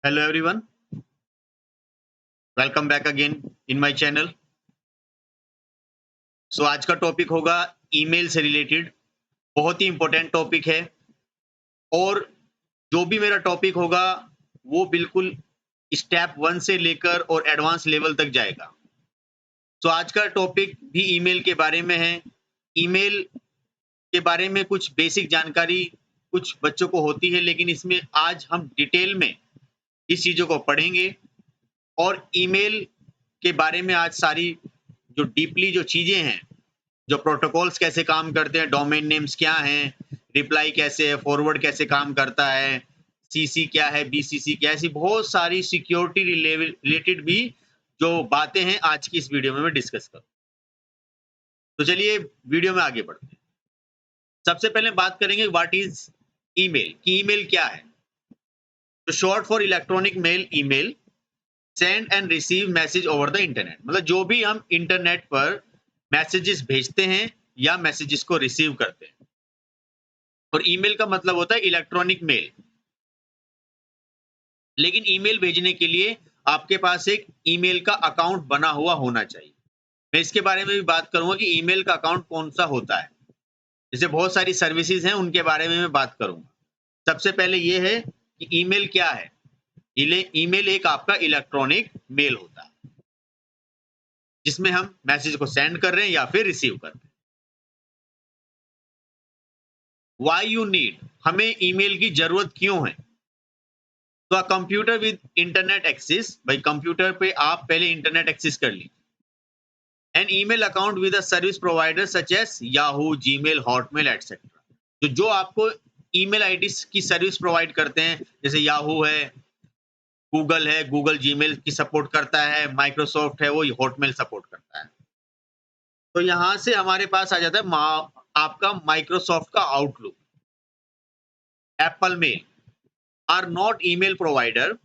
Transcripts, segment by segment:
Hello everyone, welcome back again in my channel. So आज का topic होगा email से रिलेटेड। बहुत ही इंपॉर्टेंट टॉपिक है और जो भी मेरा टॉपिक होगा वो बिल्कुल स्टेप 1 से लेकर और एडवांस लेवल तक जाएगा। सो आज का टॉपिक भी ईमेल के बारे में है। ईमेल के बारे में कुछ बेसिक जानकारी कुछ बच्चों को होती है, लेकिन इसमें आज हम डिटेल में इस चीज़ों को पढ़ेंगे और ईमेल के बारे में आज सारी जो डीपली जो चीज़ें हैं, जो प्रोटोकॉल्स कैसे काम करते हैं, डोमेन नेम्स क्या हैं, रिप्लाई कैसे है, फॉरवर्ड कैसे काम करता है, सीसी क्या है, बीसीसी क्या है, ऐसी बहुत सारी सिक्योरिटी रिलेटेड भी जो बातें हैं आज की इस वीडियो में मैं डिस्कस करूँ। तो चलिए वीडियो में आगे बढ़ते हैं। सबसे पहले बात करेंगे व्हाट इज ईमेल, कि ईमेल क्या है। तो short for electronic mail, email send and receive message over the internet, मतलब जो भी हम इंटरनेट पर मैसेजेस भेजते हैं या मैसेजेस को रिसीव करते हैं। और ईमेल का मतलब होता है इलेक्ट्रॉनिक मेल। लेकिन ईमेल भेजने के लिए आपके पास एक ईमेल का अकाउंट बना हुआ होना चाहिए। मैं इसके बारे में भी बात करूंगा कि ईमेल का अकाउंट कौन सा होता है। जैसे बहुत सारी सर्विसेज हैं, उनके बारे में मैं बात करूंगा। सबसे पहले ये है कि ईमेल क्या है। ईमेल एक आपका इलेक्ट्रॉनिक मेल होता है जिसमें हम मैसेज को सेंड कर रहे हैं या फिर रिसीव कर रहे हैं। व्हाई यू नीड, हमें ईमेल की जरूरत क्यों है। तो a computer with internet access, भाई कंप्यूटर पे आप पहले इंटरनेट एक्सेस कर लीजिए। An email account with a service provider such as Yahoo, Gmail, Hotmail etcetera. जो आपको ईमेल आईडी की सर्विस प्रोवाइड करते हैं, जैसे याहू है, गूगल है, गूगल जीमेल की सपोर्ट करता है, माइक्रोसॉफ्ट है वो हॉटमेल सपोर्ट करता है। तो यहाँ से हमारे पास आ जाता है आपका माइक्रोसॉफ्ट का Outlook, Apple mail are not email provider,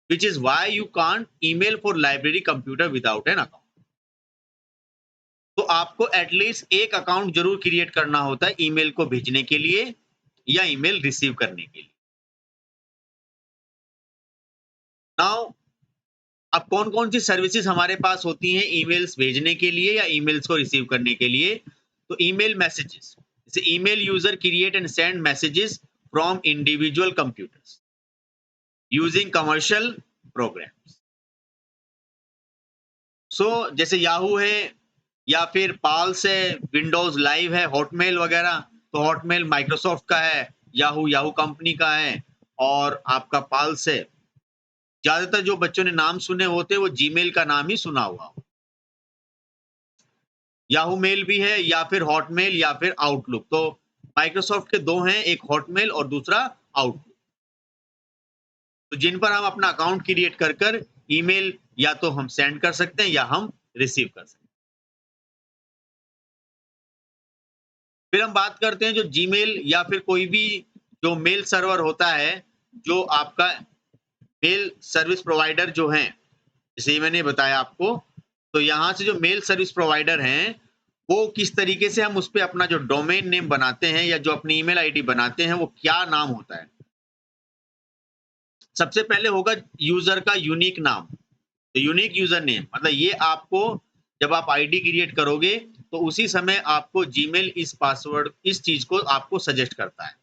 which is why you can't email for library computer without an account। तो आपको एटलीस्ट एक अकाउंट जरूर क्रिएट करना होता है ईमेल को भेजने के लिए या ईमेल रिसीव करने के लिए। नाउ अब कौन कौन सी सर्विसेज हमारे पास होती हैं ईमेल्स भेजने के लिए या ईमेल्स को रिसीव करने के लिए। तो ईमेल मैसेजेस, जैसे email user create and send messages from individual computers using commercial programs. So जैसे याहू है या फिर पाल्स है, विंडोज लाइव है, हॉटमेल वगैरह। तो हॉटमेल माइक्रोसॉफ्ट का है, याहू याहू कंपनी का है और आपका पाल्स है। ज्यादातर जो बच्चों ने नाम सुने होते वो जीमेल का नाम ही सुना हुआ हो। याहू मेल भी है या फिर हॉटमेल या फिर आउटलुक। तो माइक्रोसॉफ्ट के दो हैं, एक हॉटमेल और दूसरा आउटलुक। तो जिन पर हम अपना अकाउंट क्रिएट कर ईमेल या तो हम सेंड कर सकते हैं या हम रिसीव कर सकते हैं। फिर हम बात करते हैं जो जीमेल या फिर कोई भी जो मेल सर्वर होता है, जो आपका मेल सर्विस प्रोवाइडर जो हैं, जैसे मैंने बताया आपको। तो यहाँ से जो मेल सर्विस प्रोवाइडर हैं, वो किस तरीके से हम उस पे अपना जो डोमेन नेम बनाते हैं या जो अपनी ईमेल आईडी बनाते हैं, वो क्या नाम होता है। सबसे पहले होगा यूजर का यूनिक नाम। तो यूनिक यूजर नेम मतलब ये आपको जब आप आईडी क्रिएट करोगे तो उसी समय आपको जीमेल इस पासवर्ड इस चीज को आपको सजेस्ट करता है।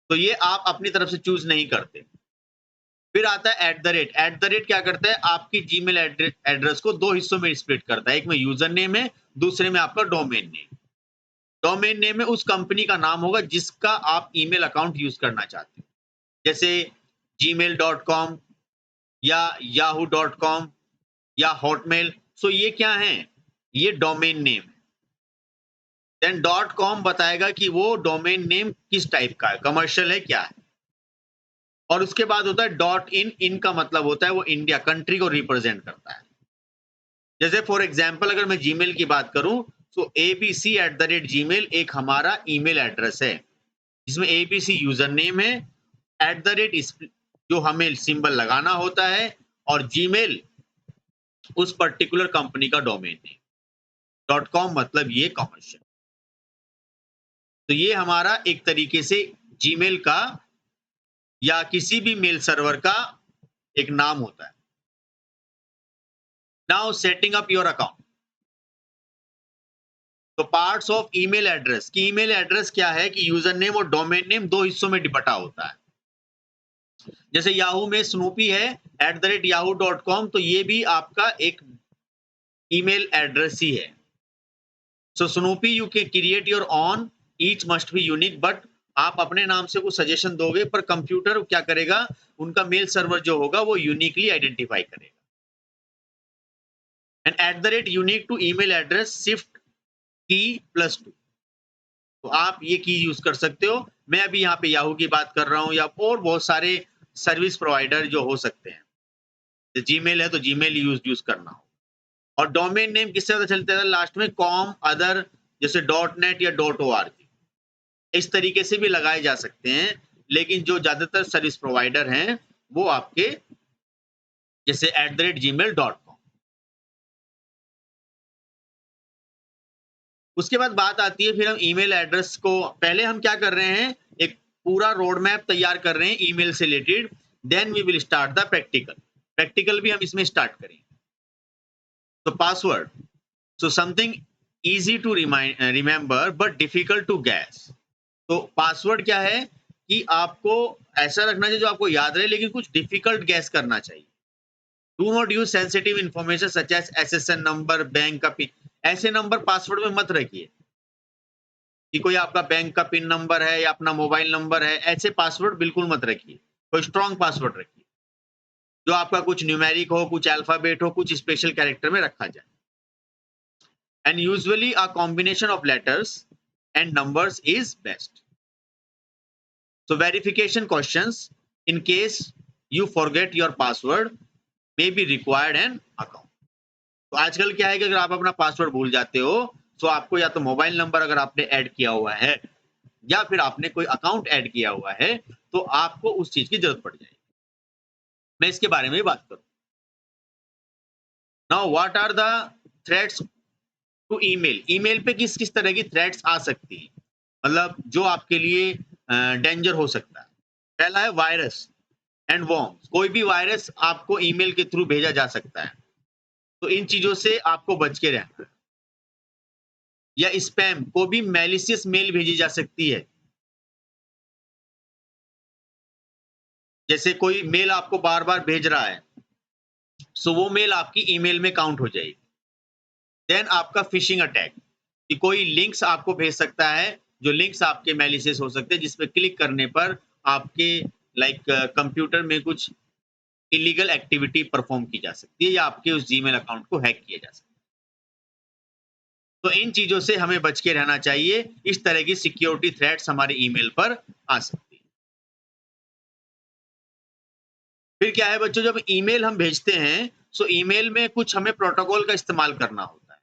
तो ये आप अपनी तरफ से चूज नहीं करते। फिर आता है at the rate. At the rate क्या करता है, आपकी जीमेल एड्रेस को दो हिस्सों में स्प्लिट करता है। एक में यूजर नेम है, दूसरे में आपका डोमेन नेम। डोमेन नेम में उस कंपनी का नाम होगा जिसका आप ईमेल अकाउंट यूज करना चाहते हैं, जैसे gmail.com या yahoo.com या हॉटमेल। सो ये क्या है, ये डोमेन नेम है। देन डॉट कॉम बताएगा कि वो डोमेन नेम किस टाइप का है, कमर्शियल है क्या है। और उसके बाद होता है डॉट इन। इन का मतलब होता है वो इंडिया कंट्री को रिप्रेजेंट करता है। जैसे फॉर एग्जाम्पल अगर मैं जीमेल की बात करूं तो abc@gmail एक हमारा ईमेल एड्रेस है जिसमें abc यूजर नेम है, एट द रेट जो हमें सिंबल लगाना होता है, और जीमेल उस पर्टिकुलर कंपनी का डोमेन नेम। डॉट कॉम मतलब ये कमर्शियल। तो ये हमारा एक तरीके से जीमेल का या किसी भी मेल सर्वर का एक नाम होता है। Now setting up your account. तो पार्ट्स ऑफ ईमेल एड्रेस कि ईमेल एड्रेस क्या है कि यूजर नेम और डोमेन नेम दो हिस्सों में बटा होता है। जैसे याहू में स्नूपी है @yahoo.com, तो ये भी आपका एक ईमेल एड्रेस ही है। So Snoopy you can create your own, each must be unique, but आप अपने नाम से कुछ सजेशन दोगे पर कंप्यूटर क्या करेगा, उनका मेल सर्वर जो होगा वो यूनिकली आइडेंटिफाई करेगा। And unique to email address shift की +2। तो आप ये की यूज कर सकते हो। मैं अभी यहाँ पे याहू की बात कर रहा हूँ, या और बहुत सारे सर्विस प्रोवाइडर जो हो सकते हैं। जीमेल है तो जीमेल यूज करना हो। और डोमेन नेम किससे पता चलता है? लास्ट में कॉम अदर, जैसे .net या .org, इस तरीके से भी लगाए जा सकते हैं। लेकिन जो ज्यादातर सर्विस प्रोवाइडर हैं वो आपके जैसे @gmail.com। उसके बाद बात आती है, फिर हम ईमेल एड्रेस को, पहले हम क्या कर रहे हैं, एक पूरा रोड मैप तैयार कर रहे हैं ईमेल से related. Then we will start the practical भी हम इसमें स्टार्ट करेंगे। तो password, so something easy to remember but difficult to guess. तो पासवर्ड क्या है कि आपको ऐसा रखना चाहिए जो आपको याद रहे, लेकिन कुछ डिफिकल्ट गैस करना चाहिए। Do not use sensitive information such as SSN number, bank का पिन। ऐसे नंबर पासवर्ड में मत रखिए कि कोई आपका बैंक का पिन नंबर है या अपना मोबाइल नंबर है, ऐसे पासवर्ड बिल्कुल मत रखिए। कोई स्ट्रॉन्ग पासवर्ड रखिए जो आपका कुछ न्यूमेरिक हो, कुछ अल्फाबेट हो, कुछ स्पेशल कैरेक्टर में रखा जाए। And usually a combination of letters and numbers is best. So verification questions in case you forget your password may be required an account. तो आजकल क्या है कि अगर आप अपना पासवर्ड भूल जाते हो तो आपको या तो मोबाइल नंबर अगर आपने ऐड किया हुआ है या फिर आपने कोई अकाउंट ऐड किया हुआ है तो आपको उस चीज की जरूरत पड़ जाएगी। मैं इसके बारे में भी बात करूं। Now what are the threats to email. Email पे किस किस तरह की थ्रेट्स आ सकती है, मतलब जो आपके लिए डेंजर हो सकता है। पहला है वायरस एंड वॉर्म्स। कोई भी वायरस आपको ईमेल के थ्रू भेजा जा सकता है, तो इन चीजों से आपको बच के रहना है। या स्पैम, को भी मैलिशियस मेल भेजी जा सकती है। जैसे कोई मेल आपको बार बार भेज रहा है, सो वो मेल आपकी ईमेल में काउंट हो जाएगी। देन आपका फिशिंग अटैक, कि कोई लिंक्स आपको भेज सकता है, जो लिंक्स आपके मैलिशियस हो सकते हैं, जिस पे क्लिक करने पर आपके कंप्यूटर में कुछ इलीगल एक्टिविटी परफॉर्म की जा सकती है या आपके उस जीमेल अकाउंट को हैक किया जा सकता है। तो इन चीजों से हमें बच के रहना चाहिए। इस तरह की सिक्योरिटी थ्रेट्स हमारे ईमेल पर आ सकती है। फिर क्या है बच्चों, जब ईमेल हम भेजते हैं सो ईमेल में कुछ हमें प्रोटोकॉल का इस्तेमाल करना होता है।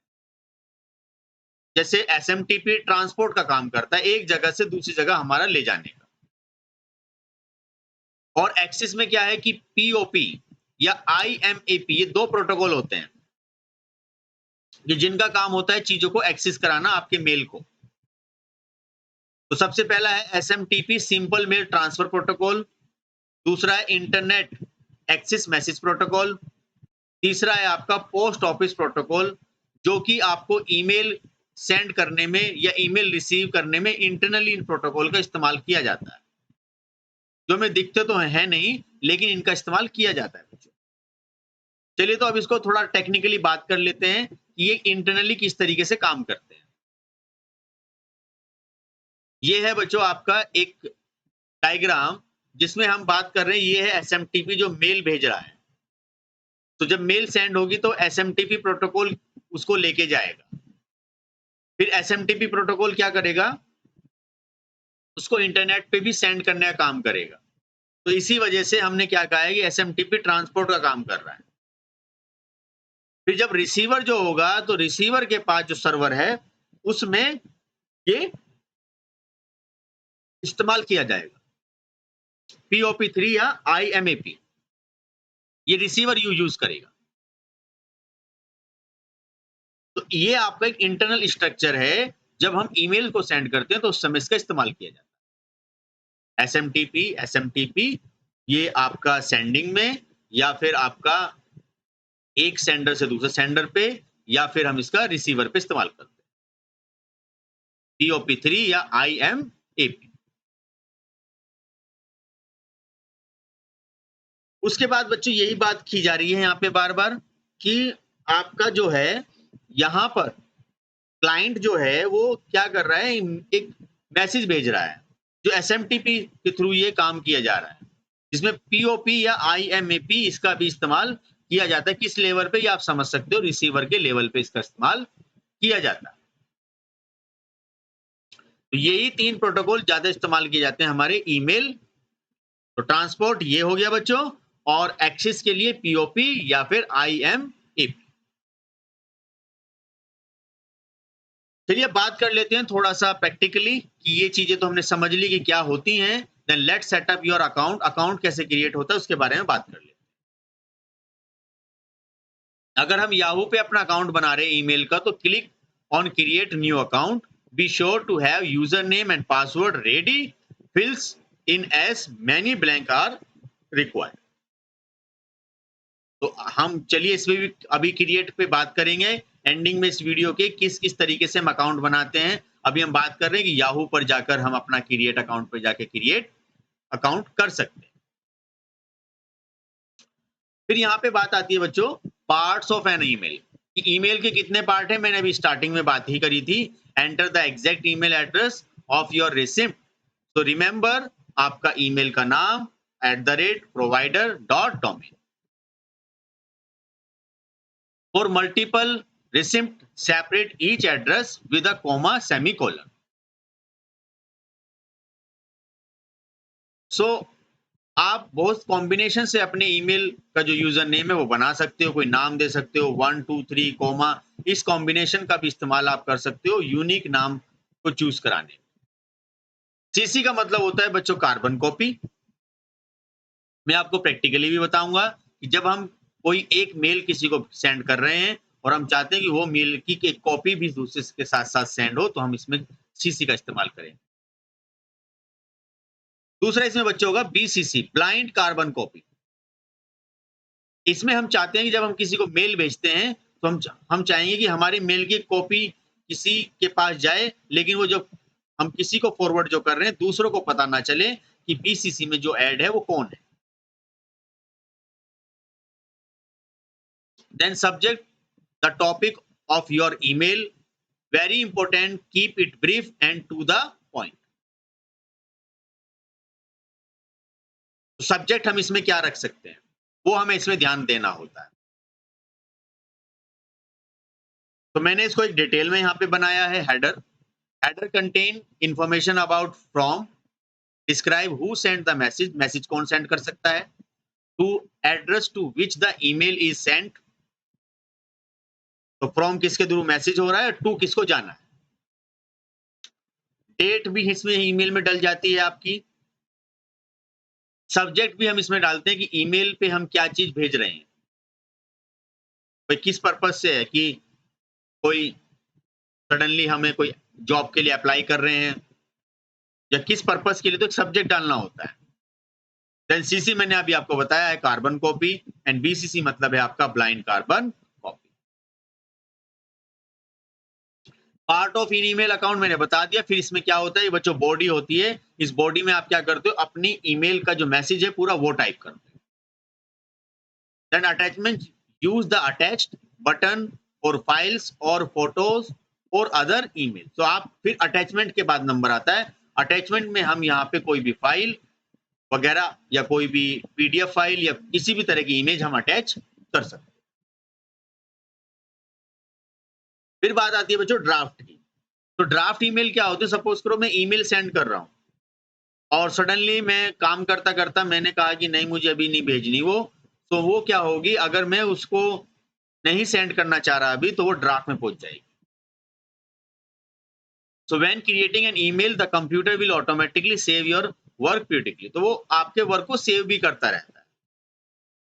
जैसे एसएमटीपी ट्रांसपोर्ट का काम करता है, एक जगह से दूसरी जगह हमारा ले जाने का। और एक्सिस में क्या है कि पीओपी या आईएमएपी, ये दो प्रोटोकॉल होते हैं कि जिनका काम होता है चीजों को एक्सेस कराना आपके मेल को। तो सबसे पहला है SMTP, simple mail transfer protocol. दूसरा है इंटरनेट एक्सेस मैसेज प्रोटोकॉल। तीसरा है आपका पोस्ट ऑफिस प्रोटोकॉल, जो कि आपको ईमेल सेंड करने में या ईमेल रिसीव करने में इंटरनली इन प्रोटोकॉल का इस्तेमाल किया जाता है, जो हमें दिखते तो है नहीं लेकिन इनका इस्तेमाल किया जाता है। चलिए तो अब इसको थोड़ा टेक्निकली बात कर लेते हैं कि ये इंटरनली किस तरीके से काम करते हैं। ये है बच्चों आपका एक डायग्राम जिसमें हम बात कर रहे हैं, ये है एसएमटीपी जो मेल भेज रहा है। तो जब मेल सेंड होगी तो एसएमटीपी प्रोटोकॉल उसको लेके जाएगा। फिर एसएमटीपी प्रोटोकॉल क्या करेगा, उसको इंटरनेट पे भी सेंड करने का काम करेगा। तो इसी वजह से हमने क्या कहा है कि एसएमटीपी ट्रांसपोर्ट का काम कर रहा है। फिर जब रिसीवर जो होगा तो रिसीवर के पास जो सर्वर है उसमें ये इस्तेमाल किया जाएगा, POP3 या IMAP, ये रिसीवर यूज करेगा। तो ये आपका एक इंटरनल स्ट्रक्चर है, जब हम ईमेल को सेंड करते हैं तो उस समय इसका इस्तेमाल किया जाता है। एसएमटीपी ये आपका सेंडिंग में, या फिर आपका एक सेंडर से दूसरे सेंडर पे, या फिर हम इसका रिसीवर पे इस्तेमाल करते हैं, POP3 या IMAP। उसके बाद बच्चों यही बात की जा रही है यहाँ पे बार बार कि आपका जो है यहाँ पर क्लाइंट जो है वो क्या कर रहा है, एक मैसेज भेज रहा है जो एसएमटीपी के थ्रू ये काम किया जा रहा है, जिसमें पीओपी या आईएमएपी इसका भी इस्तेमाल किया जाता है। किस लेवल पे ये आप समझ सकते हो, रिसीवर के लेवल पे इसका इस्तेमाल किया जाता है। तो यही 3 प्रोटोकॉल ज्यादा इस्तेमाल किए जाते हैं हमारे ईमेल। तो ट्रांसपोर्ट ये हो गया बच्चों, और एक्सेस के लिए पीओपी या फिर आईएमएपी। चलिए बात कर लेते हैं थोड़ा सा प्रैक्टिकली कि ये चीजें तो हमने समझ ली कि क्या होती हैं। Then let's set up your account. Account कैसे क्रिएट होता है उसके बारे में बात कर लेते हैं। अगर हम याहू पे अपना अकाउंट बना रहे हैं ईमेल का, तो click on create new account. Be sure to have user name and password ready. Fills in as many blank are required. तो हम चलिए इसमें भी अभी क्रिएट पे बात करेंगे एंडिंग में इस वीडियो के, किस किस तरीके से हम अकाउंट बनाते हैं। अभी हम बात कर रहे हैं कि याहू पर जाकर हम अपना क्रिएट अकाउंट पर जाकर क्रिएट अकाउंट कर सकते हैं। फिर यहाँ पे बात आती है बच्चों parts of an email. Email के कितने पार्ट हैं, मैंने अभी स्टार्टिंग में बात ही करी थी। Enter the exact email address of your receipt. तो रिमेंबर आपका ईमेल का नाम @provider.domain। For multiple receipt, separate each address with a comma semicolon. So आप बहुत कॉम्बिनेशन से अपने ईमेल का जो यूजर नेम है वो बना सकते हो। कोई नाम दे सकते हो 1 2 3 कोमा, इस कॉम्बिनेशन का भी इस्तेमाल आप कर सकते हो यूनिक नाम को चूज कराने। सीसी का मतलब होता है बच्चों कार्बन कॉपी। मैं आपको प्रैक्टिकली भी बताऊंगा कि जब हम कोई एक मेल किसी को सेंड कर रहे हैं और हम चाहते हैं कि वो मेल की एक कॉपी भी दूसरे के साथ साथ सेंड हो, तो हम इसमें सीसी का इस्तेमाल करें। दूसरा इसमें बच्चों होगा बीसीसी, ब्लाइंड कार्बन कॉपी। इसमें हम चाहते हैं कि जब हम किसी को मेल भेजते हैं तो हम चाहेंगे कि हमारी मेल की कॉपी किसी के पास जाए, लेकिन वो जो हम किसी को फॉरवर्ड जो कर रहे हैं दूसरों को पता ना चले कि बीसीसी में जो ऐड है वो कौन है। Then subject the topic of your email. Very important, keep it brief and to the point. Subject हम इसमें क्या रख सकते हैं वो हमें इसमें ध्यान देना होता है। तो मैंने इसको एक डिटेल में यहाँ पे बनाया है header. Header contain information about from, describe who send the message, message कौन सेंड कर सकता है, to address to which the email is sent, तो फ्रॉम किसके थ्रू मैसेज हो रहा है, टू किसको जाना है। डेट भी इसमें ईमेल में डल जाती है आपकी। सब्जेक्ट भी हम इसमें डालते हैं कि ईमेल पे हम क्या चीज भेज रहे हैं, भाई किस पर्पज से है, कि कोई सडनली हमें कोई जॉब के लिए अप्लाई कर रहे हैं या किस पर्पज के लिए, तो एक सब्जेक्ट डालना होता है। देन सीसी मैंने अभी आपको बताया है कार्बन कॉपी, एंड बीसीसी मतलब है आपका blind carbon copy. Part of in email account मैंने बता दिया। फिर इसमें क्या होता है, ये बच्चों बॉडी होती है। इस बॉडी में आप क्या करते हो, अपनी ईमेल का जो मैसेज है पूरा वो टाइप करते हो। Then attachment, use the attached button for files और फोटोज और अदर ईमेल। तो आप फिर अटैचमेंट के बाद नंबर आता है। अटैचमेंट में हम यहाँ पे कोई भी फाइल वगैरह या कोई भी पीडीएफ फाइल या किसी भी तरह की इमेज हम अटैच कर सकते हैं। फिर बात आती है बच्चों ड्राफ्ट की। तो ड्राफ्ट ईमेल क्या होते हैं, सपोज करो मैं ईमेल सेंड कर रहा हूं और सडनली मैं काम करता करता मैंने कहा कि नहीं मुझे अभी नहीं भेजनी वो, तो वो क्या होगी, अगर मैं उसको नहीं सेंड करना चाह रहा अभी, तो वो ड्राफ्ट में पहुंच जाएगी। So when creating an email the computer will automatically save your work beautifully. तो वो आपके वर्क को सेव भी करता रहता है।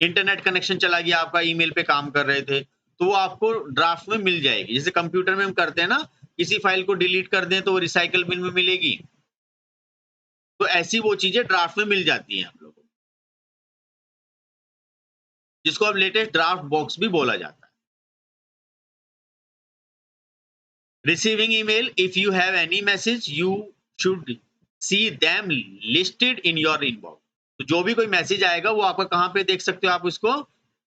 इंटरनेट कनेक्शन चला गया आपका, ईमेल पे काम कर रहे थे, तो वो आपको ड्राफ्ट में मिल जाएगी। जैसे कंप्यूटर में हम करते हैं ना, किसी फाइल को डिलीट कर दें तो वो रिसाइकल बिन में मिलेगी, तो ऐसी वो चीजें ड्राफ्ट में मिल जाती हैं आप लोगों को, जिसको अब लेटेस्ट ड्राफ्ट बॉक्स भी बोला जाता है। Receiving email, if you have any message you should see them listed in your inbox. तो जो भी कोई मैसेज आएगा वो आपका कहां पे देख सकते हो, आप उसको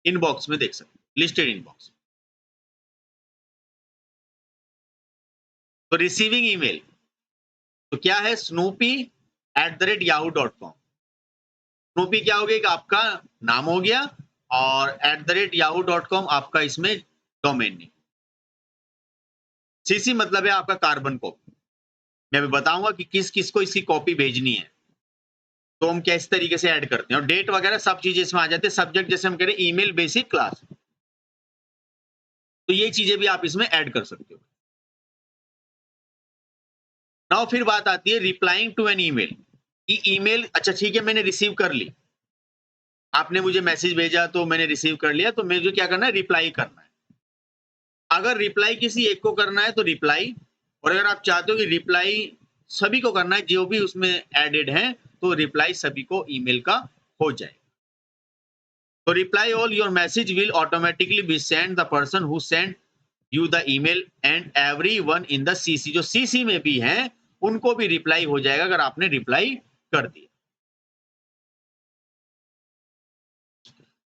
इनबॉक्स में देख सकते हो, लिस्टेड इनबॉक्स। तो रिसीविंग ईमेल तो क्या है, snoopy@yahoo.com। स्नूपी क्या हो गया कि आपका नाम हो गया और @yahoo.com आपका इसमें डोमेन नेम। सीसी मतलब है आपका कार्बन कॉपी। मैं अभी बताऊंगा कि किस किस को इसकी कॉपी भेजनी है, तो हम किस तरीके से ऐड करते हैं, और डेट वगैरह सब चीजें इसमें आ जाती है। सब्जेक्ट जैसे हम कह रहे हैं ईमेल बेसिक क्लास, तो ये चीजें भी आप इसमें ऐड कर सकते हो। नाउ फिर बात आती है replying to an email. Email, अच्छा ठीक है, मैंने रिसीव कर ली, आपने मुझे मैसेज भेजा तो मैंने रिसीव कर लिया, तो मुझे क्या करना है, रिप्लाई करना है। अगर रिप्लाई किसी एक को करना है तो रिप्लाई, और अगर आप चाहते हो कि रिप्लाई सभी को करना है जो भी उसमें एडेड है, तो रिप्लाई सभी को ईमेल का हो जाए। तो reply all your message will automatically be send the person who send you the email and everyone in the CC. जो सीसी में भी हैं उनको भी रिप्लाई हो जाएगा अगर आपने रिप्लाई कर दिया।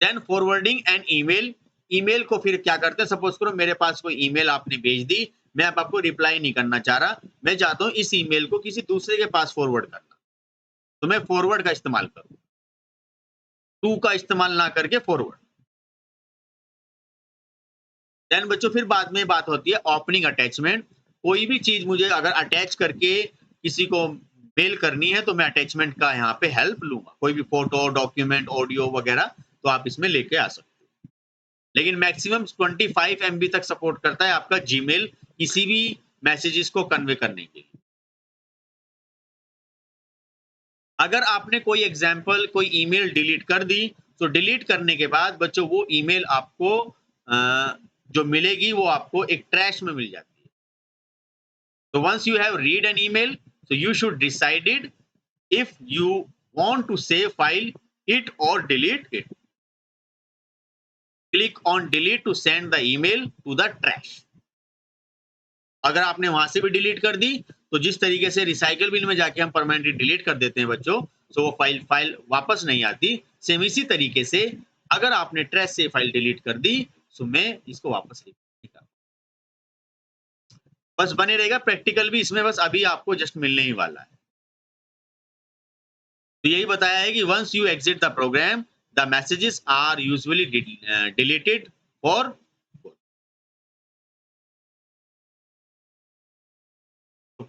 Then forwarding an email, email को फिर क्या करते हैं, सपोज करो मेरे पास कोई ईमेल आपने भेज दी, मैं अब आपको रिप्लाई नहीं करना चाह रहा, मैं चाहता हूं इस ईमेल को किसी दूसरे के पास फॉरवर्ड करना, तो मैं फॉरवर्ड का इस्तेमाल करूं, टू का इस्तेमाल ना करके फॉरवर्ड। देन बच्चों फिर बाद में बात होती है ओपनिंग अटैचमेंट। कोई भी चीज मुझे अगर अटैच करके किसी को मेल करनी है तो मैं अटैचमेंट का यहाँ पे हेल्प लूंगा, कोई भी फोटो, डॉक्यूमेंट, ऑडियो वगैरह, तो आप इसमें लेके आ सकते हो। लेकिन मैक्सिमम 25 MB तक सपोर्ट करता है आपका जीमेल किसी भी मैसेजेस को कन्वे करने के लिए। अगर आपने कोई एग्जाम्पल कोई ईमेल डिलीट कर दी, तो डिलीट करने के बाद बच्चों वो ईमेल आपको जो मिलेगी वो आपको एक ट्रैश में मिल जाती है। तो once you have read an email, so you should decide it if you want to save file it or delete it. Click on delete to send the email to the trash. अगर आपने वहां से भी delete कर दी, तो जिस तरीके से रिसाइकल बिन में जाके हम परमानेंटली डिलीट कर देते हैं बच्चों, तो वो फाइल वापस नहीं आती, सेम इसी तरीके से अगर आपने ट्रैश से फाइल डिलीट कर दी, तो मैं इसको वापस निकाल, बस बने रहेगा। प्रैक्टिकल भी इसमें बस अभी आपको जस्ट मिलने ही वाला है। तो यही बताया है कि once you exit the program the messages are usually deleted for.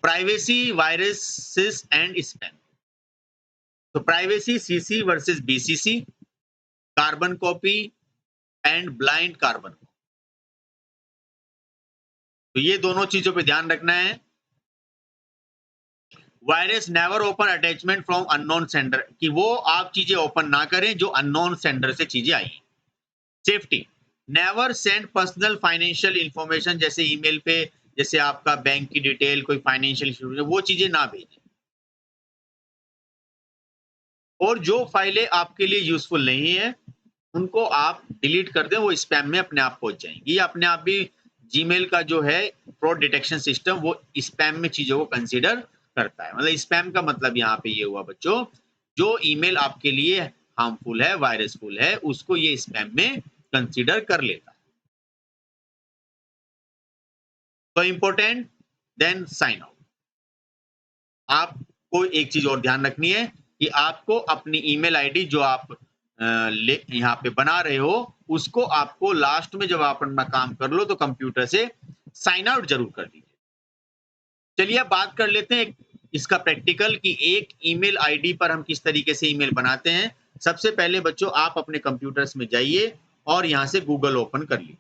Privacy, viruses and spam. तो privacy CC versus BCC, carbon copy and blind carbon. तो ये दोनों चीजों पे ध्यान रखना है। Virus never open attachment from unknown sender, कि वो आप चीजें ओपन ना करें जो अननोन सेंडर से चीजें आई। Safety, never send personal financial information, जैसे ईमेल पे जैसे आपका बैंक की डिटेल, कोई फाइनेंशियल इंफॉर्मेशन, वो चीजें ना भेजें। और जो फाइलें आपके लिए यूजफुल नहीं है उनको आप डिलीट कर दें, वो स्पैम में अपने आप पहुंच जाएंगी। ये अपने आप भी जीमेल का जो है फ्रॉड डिटेक्शन सिस्टम वो स्पैम में चीजों को कंसीडर करता है। मतलब स्पैम का मतलब यहाँ पे ये हुआ बच्चों, जो ईमेल आपके लिए हार्मफुल है, वायरसफुल है, उसको ये स्पैम में कंसीडर कर लेता है। तो इंपॉर्टेंट, देन साइन आउट। आपको एक चीज और ध्यान रखनी है कि आपको अपनी ईमेल आईडी जो आप यहाँ पे बना रहे हो, उसको आपको लास्ट में जब आप अपना काम कर लो तो कंप्यूटर से साइन आउट जरूर कर दीजिए। चलिए अब बात कर लेते हैं इसका प्रैक्टिकल कि एक ईमेल आईडी पर हम किस तरीके से ईमेल बनाते हैं। सबसे पहले बच्चों आप अपने कंप्यूटर्स में जाइए और यहाँ से गूगल ओपन कर लीजिए।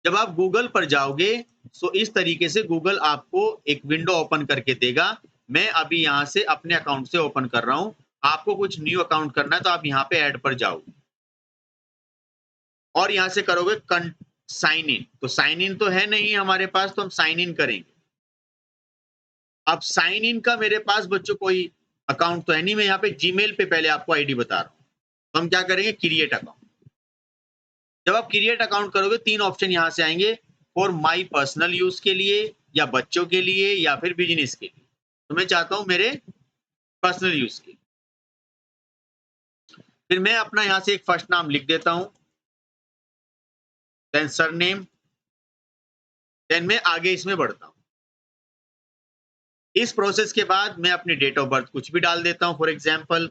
जब आप गूगल पर जाओगे तो इस तरीके से गूगल आपको एक विंडो ओपन करके देगा। मैं अभी यहाँ से अपने अकाउंट से ओपन कर रहा हूँ, आपको कुछ न्यू अकाउंट करना है तो आप यहाँ पे ऐड पर जाओगे और यहाँ से करोगे साइन इन। तो साइन इन तो है नहीं हमारे पास, तो हम साइन इन करेंगे। अब साइन इन का मेरे पास बच्चों कोई अकाउंट तो है नहीं, मैं यहाँ पे जीमेल पे पहले आपको आईडी बता रहा हूँ। तो हम क्या करेंगे, क्रिएट अकाउंट। जब आप क्रिएट अकाउंट करोगे 3 ऑप्शन यहाँ से आएंगे, फॉर माई पर्सनल यूज के लिए, या बच्चों के लिए, या फिर बिजनेस के लिए। तो मैं चाहता हूँ मेरे पर्सनल यूज के। फिर मैं अपना यहाँ से एक फर्स्ट नाम लिख देता हूँ, देन सरनेम, देन मैं आगे इसमें बढ़ता हूँ। इस प्रोसेस के बाद मैं अपनी डेट ऑफ बर्थ कुछ भी डाल देता हूँ, फॉर एग्जाम्पल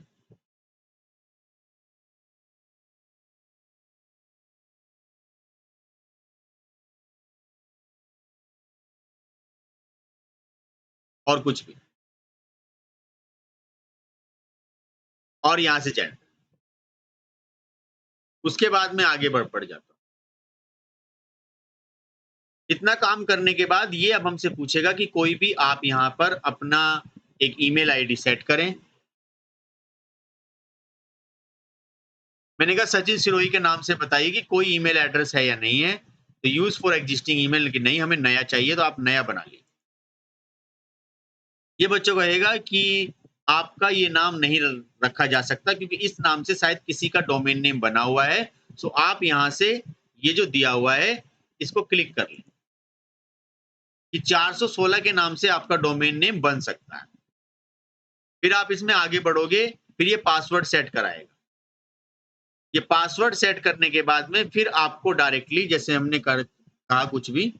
और कुछ भी, और यहाँ से जेंडर। उसके बाद मैं आगे बढ़ जाता हूँ। इतना काम करने के बाद ये अब हमसे पूछेगा कि कोई भी आप यहाँ पर अपना एक ईमेल आईडी सेट करें। मैंने कहा सचिन सिरोही के नाम से बताइए कि कोई ईमेल एड्रेस है या नहीं है। तो यूज फॉर एग्जिस्टिंग ईमेल, कि नहीं हमें नया चाहिए, तो आप नया बना लीजिए। ये बच्चों कहेगा कि आपका ये नाम नहीं रखा जा सकता क्योंकि इस नाम से शायद किसी का डोमेन नेम बना हुआ है। सो आप यहाँ से ये जो दिया हुआ है इसको क्लिक कर लें कि 416 के नाम से आपका डोमेन नेम बन सकता है। फिर आप इसमें आगे बढ़ोगे, फिर ये पासवर्ड सेट कराएगा। ये पासवर्ड सेट करने के बाद में फिर आपको डायरेक्टली, जैसे हमने कहा कुछ भी,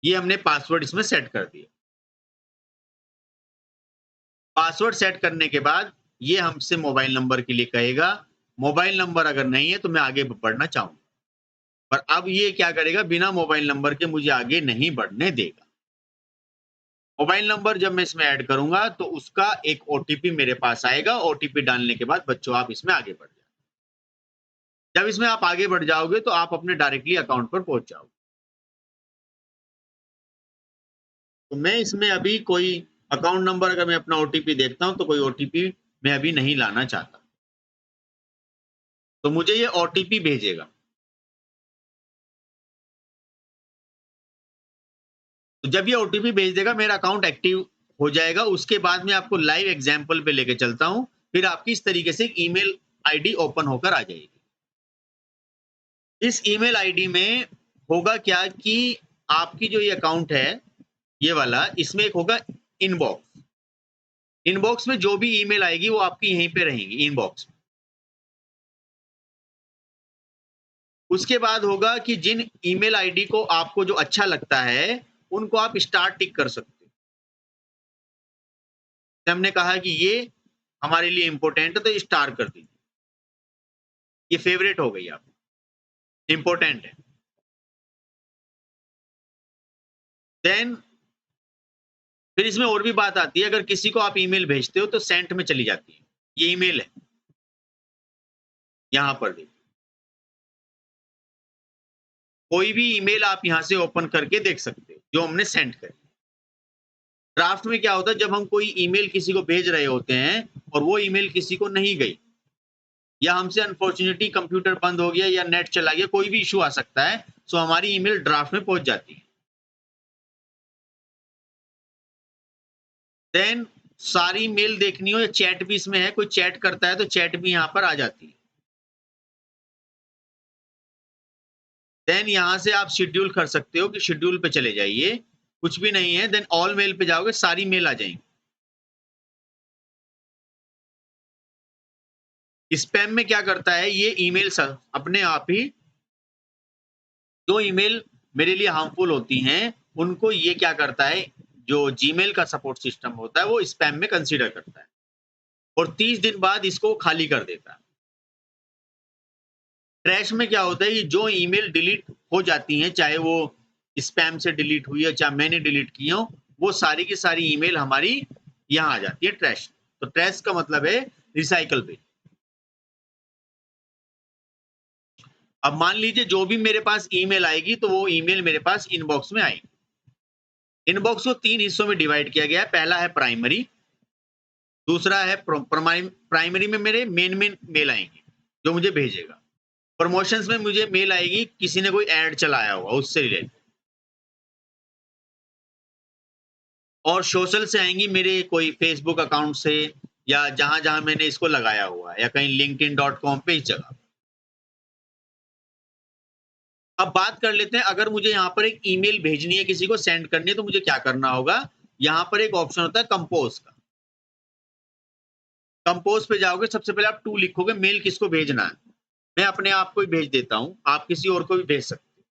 ये हमने पासवर्ड इसमें सेट कर दिया। पासवर्ड सेट करने के बाद ये हमसे मोबाइल नंबर के लिए कहेगा। मोबाइल नंबर अगर नहीं है तो मैं आगे बढ़ना चाहूंगा, पर अब ये क्या करेगा, बिना मोबाइल नंबर के मुझे आगे नहीं बढ़ने देगा। मोबाइल नंबर जब मैं इसमें ऐड करूंगा तो उसका एक ओटीपी मेरे पास आएगा। ओटीपी डालने के बाद बच्चों आप इसमें आगे बढ़ जाओ। जब इसमें आप आगे बढ़ जाओगे तो आप अपने डायरेक्टली अकाउंट पर पहुंच जाओगे। तो मैं इसमें अभी कोई अकाउंट नंबर, अगर मैं अपना ओटीपी देखता हूं तो कोई ओटीपी मैं अभी नहीं लाना चाहता, तो मुझे ये ओटीपी भेजेगा। तो जब ये ओटीपी भेज देगा मेरा अकाउंट एक्टिव हो जाएगा। उसके बाद में आपको लाइव एग्जांपल पे लेके चलता हूं, फिर आपकी इस तरीके से ईमेल आईडी ओपन होकर आ जाएगी। इस ईमेल आईडी में होगा क्या कि आपकी जो ये अकाउंट है ये वाला, इसमें एक होगा इनबॉक्स। इनबॉक्स में जो भी ईमेल आएगी वो आपकी यहीं पे रहेंगी इनबॉक्स में। उसके बाद होगा कि जिन ईमेल आईडी को आपको जो अच्छा लगता है उनको आप स्टार टिक कर सकते हो। हमने कहा कि ये हमारे लिए इंपॉर्टेंट है तो स्टार कर दीजिए, ये फेवरेट हो गई आप, इंपॉर्टेंट है। देन फिर इसमें और भी बात आती है, अगर किसी को आप ईमेल भेजते हो तो सेंट में चली जाती है। ये ईमेल है, यहां पर देखिए, कोई भी ईमेल आप यहां से ओपन करके देख सकते हो जो हमने सेंड करी। ड्राफ्ट में क्या होता है, जब हम कोई ईमेल किसी को भेज रहे होते हैं और वो ईमेल किसी को नहीं गई, या हमसे अनफॉर्चुनेटली कंप्यूटर बंद हो गया या नेट चला गया, कोई भी इशू आ सकता है, सो हमारी ईमेल ड्राफ्ट में पहुंच जाती है। देन सारी मेल देखनी हो या चैट भी इसमें है, कोई चैट करता है तो चैट भी यहाँ पर आ जाती है। देन यहाँ से आप शेड्यूल कर सकते हो कि शेड्यूल पे चले जाइए, कुछ भी नहीं है। देन ऑल मेल पे जाओगे, सारी मेल आ जाएंगी। स्पैम में क्या करता है, ये ईमेल अपने आप ही, जो ईमेल मेरे लिए हार्मफुल होती हैं उनको ये क्या करता है, जो जीमेल का सपोर्ट सिस्टम होता है वो स्पैम में कंसीडर करता है और 30 दिन बाद इसको खाली कर देता है। ट्रैश में क्या होता है, कि जो ईमेल डिलीट हो जाती हैं, चाहे वो स्पैम से डिलीट हुई है चाहे मैंने डिलीट की हो, वो सारी की सारी ईमेल हमारी यहाँ आ जाती है ट्रैश। तो ट्रैश का मतलब है रिसाइकल बिन। अब मान लीजिए जो भी मेरे पास ईमेल आएगी तो वो ईमेल मेरे पास इनबॉक्स में आएगी। इनबॉक्स को 3 हिस्सों में डिवाइड किया गया है। पहला है प्राइमरी, दूसरा है प्राइमरी में मेरे मेन मेल आएंगे जो मुझे भेजेगा। प्रमोशंस में मुझे मेल आएगी किसी ने कोई ऐड चलाया होगा उससे रिलेटेड। और सोशल से आएंगी मेरे कोई फेसबुक अकाउंट से या जहां मैंने इसको लगाया हुआ है या कहीं linkedin.com पे इस जगह। अब बात कर लेते हैं, अगर मुझे यहाँ पर एक ईमेल भेजनी है, किसी को सेंड करनी है, तो मुझे क्या करना होगा? यहाँ पर एक ऑप्शन होता है कंपोज का। कंपोज पे जाओगे, सबसे पहले आप टू लिखोगे, मेल किसको भेजना है। मैं अपने आप को ही भेज देता हूँ, आप किसी और को भी भेज सकते हो।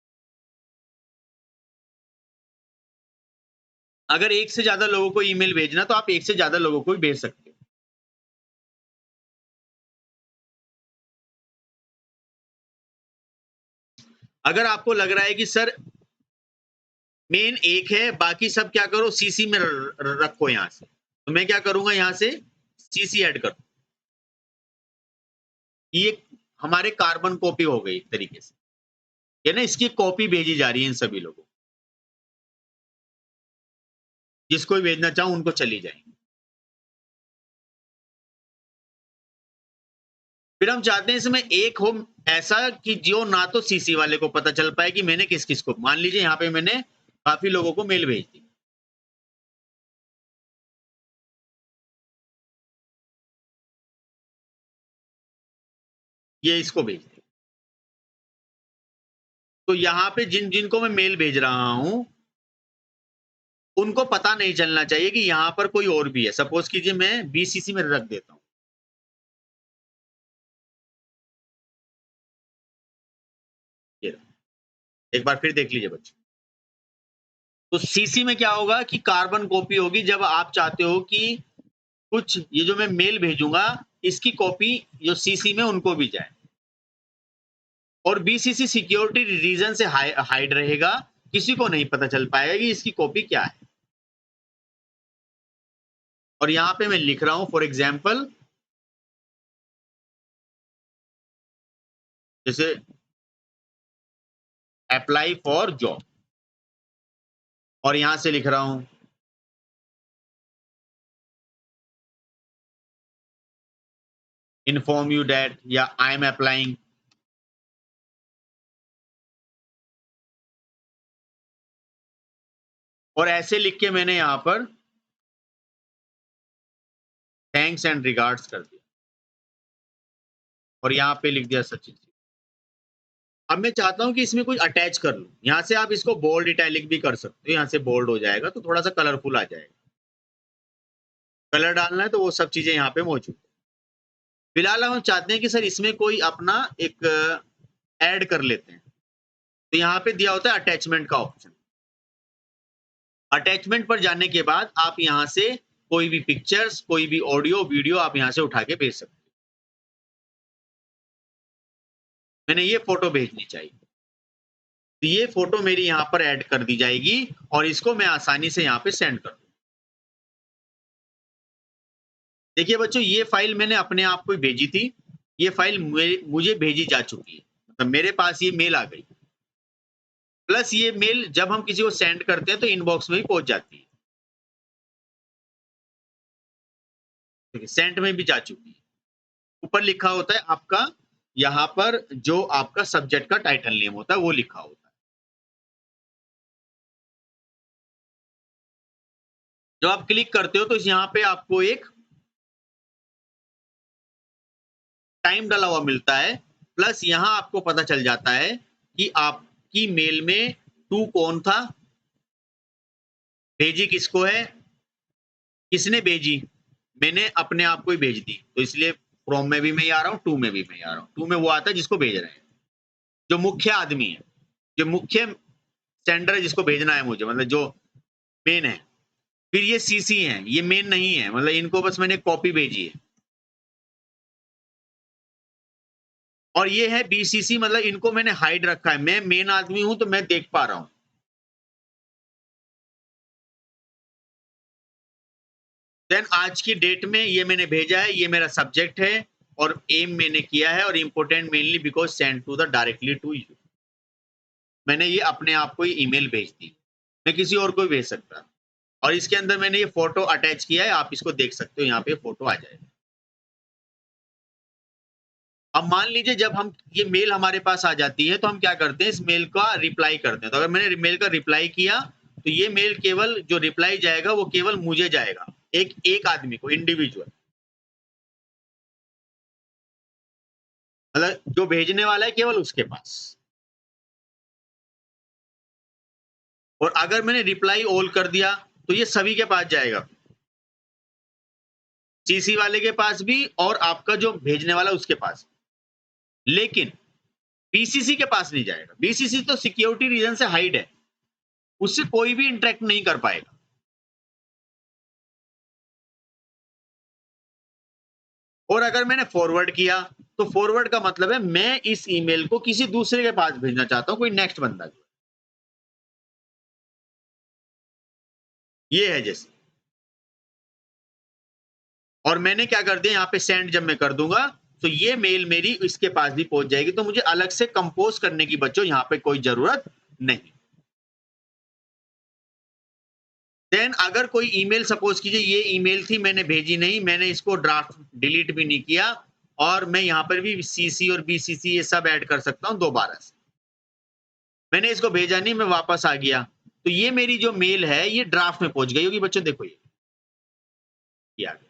अगर एक से ज्यादा लोगों को ईमेल भेजना तो आप एक से ज्यादा लोगों को भी भेज सकते हो। अगर आपको लग रहा है कि सर मेन एक है, बाकी सब क्या करो सीसी में रखो यहाँ से, तो मैं क्या करूंगा, यहाँ से सीसी ऐड कर। ये हमारे कार्बन कॉपी हो गई एक तरीके से, है ना। इसकी कॉपी भेजी जा रही है इन सभी लोगों को, जिसको भी भेजना चाहूं उनको चली जाएंगी। फिर हम चाहते हैं इसमें एक हो ऐसा कि जो ना तो सीसी वाले को पता चल पाए कि मैंने किस किस को, मान लीजिए यहाँ पे मैंने काफी लोगों को मेल भेज दी, ये इसको भेज दी, तो यहाँ पे जिन जिनको मैं मेल भेज रहा हूं उनको पता नहीं चलना चाहिए कि यहाँ पर कोई और भी है। सपोज कीजिए मैं बीसीसी में रख देता हूँ, ये एक बार फिर देख लीजिए बच्चों। तो सीसी में क्या होगा कि कार्बन कॉपी होगी, जब आप चाहते हो कि कुछ ये जो मैं मेल भेजूंगा इसकी कॉपी जो सीसी में उनको भी जाए। और बीसीसी सिक्योरिटी रीजन से हाइड रहेगा, किसी को नहीं पता चल पाएगा कि इसकी कॉपी क्या है। और यहाँ पे मैं लिख रहा हूं फॉर एग्जाम्पल, जैसे अप्लाई फॉर जॉब, और यहां से लिख रहा हूं इन्फॉर्म यू दैट, या आई एम अप्लाइंग। और ऐसे लिख के मैंने यहां पर थैंक्स एंड रिगार्ड्स कर दिया, और यहाँ पे लिख दिया सचिन। अब मैं चाहता हूं कि इसमें कुछ अटैच कर लूं, यहां से आप इसको बोल्ड इटैलिक भी कर सकते हो, यहां से बोल्ड हो जाएगा तो थोड़ा सा कलरफुल आ जाएगा। कलर डालना है तो वो सब चीजें यहाँ पे मौजूद है। फिलहाल हम चाहते हैं कि सर इसमें कोई अपना एक ऐड कर लेते हैं, तो यहाँ पे दिया होता है अटैचमेंट का ऑप्शन। अटैचमेंट पर जाने के बाद आप यहाँ से कोई भी पिक्चर्स, कोई भी ऑडियो वीडियो आप यहाँ से उठा के भेज सकते हैं। मैंने ये फोटो भेजनी चाहिए, तो ये फोटो मेरी यहाँ पर ऐड कर दी जाएगी और इसको मैं आसानी से यहाँ पे सेंड कर दूँ। देखिए बच्चों, ये फाइल मैंने अपने आप को भेजी थी, ये फाइल मुझे भेजी जा चुकी है, मतलब मेरे पास ये मेल आ गई। प्लस ये मेल जब हम किसी को सेंड करते हैं तो इनबॉक्स में ही पहुंच जाती है, ठीक है, सेंड में भी जा चुकी है। ऊपर लिखा होता है आपका, यहाँ पर जो आपका सब्जेक्ट का टाइटल नेम होता है वो लिखा होता है। जब आप क्लिक करते हो तो यहाँ पे आपको एक टाइम डला हुआ मिलता है, प्लस यहाँ आपको पता चल जाता है कि आपकी मेल में टू कौन था, भेजी किसको है, किसने भेजी, मैंने अपने आप को ही भेज दी, तो इसलिए फ्रॉम में भी मैं ही आ रहा हूँ, टू में भी मैं ही आ रहा हूँ। टू में वो आता है जिसको भेज रहे हैं, जो मुख्य आदमी है, जो मुख्य सेंडर है जिसको भेजना है मुझे, मतलब जो मेन है। फिर ये सीसी है, ये मेन नहीं है, मतलब इनको बस मैंने कॉपी भेजी है। और ये है बीसीसी, मतलब इनको मैंने हाइड रखा है, मैं मेन आदमी हूं तो मैं देख पा रहा हूं। देन आज की डेट में ये मैंने भेजा है, ये मेरा सब्जेक्ट है, और एम मैंने किया है, और important mainly because send to the directly to you, मैंने ये अपने आप को ही ईमेल भेज दी, मैं किसी और को भी भेज सकता। और इसके अंदर मैंने ये फोटो अटैच किया है, आप इसको देख सकते हो, यहाँ पे फोटो आ जाएगा। अब मान लीजिए जब हम ये मेल हमारे पास आ जाती है तो हम क्या करते हैं, इस मेल का रिप्लाई करते हैं। तो अगर मैंने मेल का रिप्लाई किया तो ये मेल केवल जो रिप्लाई जाएगा वो केवल मुझे जाएगा, एक आदमी को, इंडिविजुअल, मतलब जो भेजने वाला है केवल उसके पास। और अगर मैंने रिप्लाई ऑल कर दिया तो ये सभी के पास जाएगा, सीसी वाले के पास भी और आपका जो भेजने वाला उसके पास। लेकिन बीसीसी के पास नहीं जाएगा, बीसीसी तो सिक्योरिटी रीजन से हाइड है, उससे कोई भी इंटरेक्ट नहीं कर पाएगा। और अगर मैंने फॉरवर्ड किया तो फॉरवर्ड का मतलब है मैं इस ईमेल को किसी दूसरे के पास भेजना चाहता हूं, कोई नेक्स्ट बंदा जो, ये है जैसे। और मैंने क्या कर दिया, यहाँ पे सेंड जब मैं कर दूंगा तो ये मेल मेरी इसके पास भी पहुंच जाएगी, तो मुझे अलग से कंपोज करने की बच्चों यहाँ पे कोई जरूरत नहीं। देन अगर कोई ईमेल, सपोज कीजिए ये ईमेल थी, मैंने भेजी नहीं, मैंने इसको ड्राफ्ट डिलीट भी नहीं किया, और मैं यहाँ पर भी सीसी और बीसीसी ये सब ऐड कर सकता हूँ दोबारा से। मैंने इसको भेजा नहीं, मैं वापस आ गया, तो ये मेरी जो मेल है ये ड्राफ्ट में पहुंच गई होगी बच्चों। देखो ये आ गया,